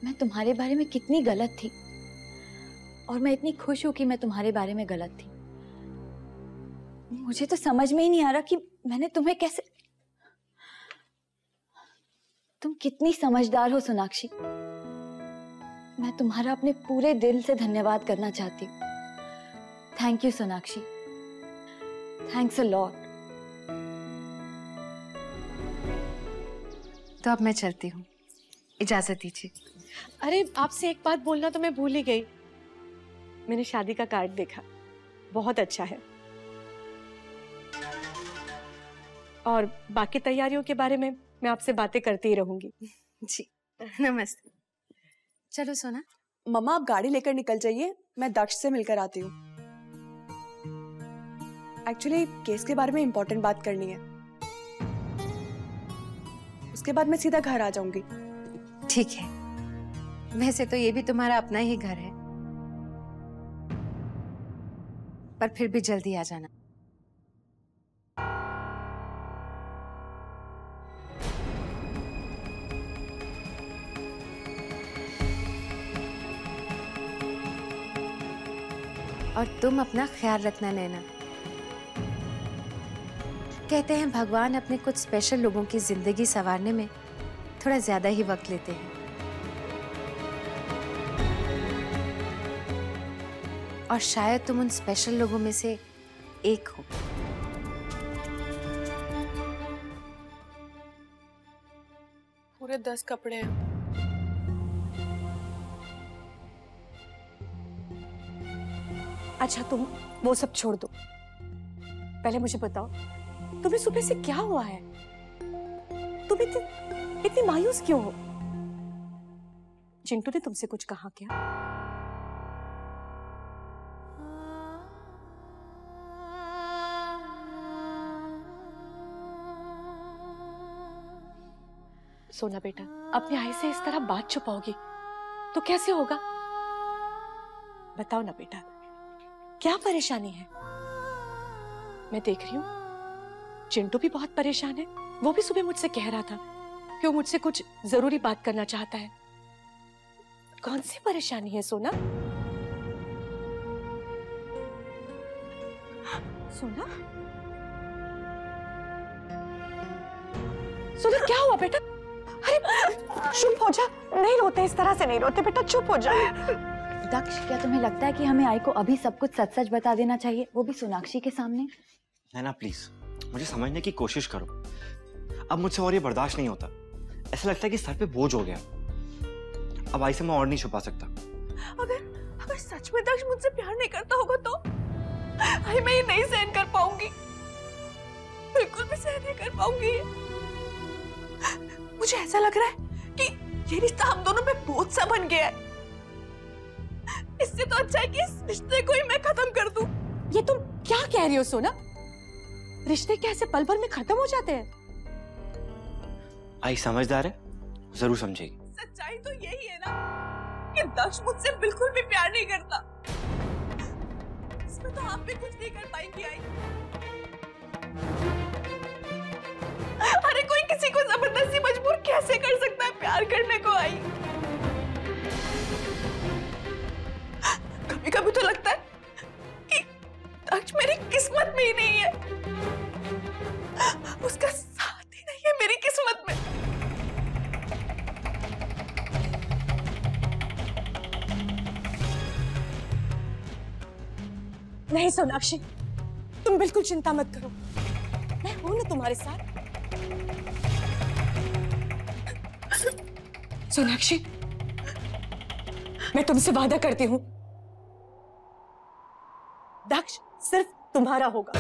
मैं तुम्हारे बारे में कितनी गलत थी और मैं इतनी खुश हूं कि मैं तुम्हारे बारे में गलत थी। मुझे तो समझ में ही नहीं आ रहा कि मैंने तुम्हें कैसे। तुम कितनी समझदार हो सोनाक्षी। मैं तुम्हारा अपने पूरे दिल से धन्यवाद करना चाहती हूँ। Thank you Sonakshi, thanks a lot. तो अब मैं चलती हूँ, इजाजत दीजिए। अरे आपसे एक बात बोलना तो मैं भूल ही गई। मैंने शादी का कार्ड देखा, बहुत अच्छा है। और बाकी तैयारियों के बारे में मैं आपसे बातें करती ही रहूंगी। जी नमस्ते। चलो सोना। मम्मा आप गाड़ी लेकर निकल जाइए, मैं दक्ष से मिलकर आती हूँ। एक्चुअली केस के बारे में इंपॉर्टेंट बात करनी है, उसके बाद मैं सीधा घर आ जाऊंगी। ठीक है, वैसे तो ये भी तुम्हारा अपना ही घर है, पर फिर भी जल्दी आ जाना। और तुम अपना ख्याल रखना नैना। कहते हैं भगवान अपने कुछ स्पेशल लोगों की जिंदगी संवारने में थोड़ा ज्यादा ही वक्त लेते हैं, और शायद तुम उन स्पेशल लोगों में से एक हो। पूरे 10 कपड़े हैं। अच्छा तुम वो सब छोड़ दो, पहले मुझे बताओ तुम्हें सुबह से क्या हुआ है? तुम इतनी मायूस क्यों हो? चिंटू ने तुमसे कुछ कहा क्या? सोना बेटा, अपनी आई से इस तरह बात छुपाओगी तो कैसे होगा? बताओ ना बेटा, क्या परेशानी है? मैं देख रही हूँ चिंटू भी बहुत परेशान है। वो भी सुबह मुझसे कह रहा था कि वो मुझसे कुछ जरूरी बात करना चाहता है। कौन सी परेशानी है सोना? सोना, सोना क्या हुआ बेटा? अरे चुप हो जा, नहीं रोते, इस तरह से नहीं रोते बेटा, चुप हो जा। दक्ष, क्या तुम्हें लगता है कि हमें आई को अभी सब कुछ सच सच बता देना चाहिए, वो भी सोनाक्षी के सामने? नैना प्लीज मुझे समझने की कोशिश करो। अब मुझसे और ये बर्दाश्त नहीं होता। ऐसा लगता है कि सर पे बोझ हो गया। अब आई से मैं और नहीं छुपा सकता। अगर सच में दक्ष मुझसे प्यार नहीं करता होगा तो आई मैं ये नहीं सहन कर पाऊंगी, बिल्कुल भी सहन नहीं कर पाऊंगी। मुझे ऐसा लग रहा है कि ये रिश्ता हम दोनों में बोझ सा बन गया है। इससे तो अच्छा है कि इस रिश्ते को ही मैं खत्म कर दूं। ये तुम क्या कह रही हो सोना? रिश्ते कैसे पल भर में खत्म हो जाते हैं? आई समझदार है, जरूर समझेगी। सच्चाई तो यही है ना कि दक्ष मुझसे बिल्कुल भी प्यार नहीं करता। इसमें तो आप भी कुछ नहीं कर पाएंगी आई। अरे कोई किसी को जबरदस्ती मजबूर कैसे कर सकता है प्यार करने को आई? कभी कभी तो लगता है कि दक्ष मेरी किस्मत में ही नहीं है, उसका साथ ही नहीं है मेरी किस्मत में। नहीं सोनाक्षी, तुम बिल्कुल चिंता मत करो, मैं हूं ना तुम्हारे साथ। सोनाक्षी, मैं तुमसे वादा करती हूं दक्ष सिर्फ तुम्हारा होगा।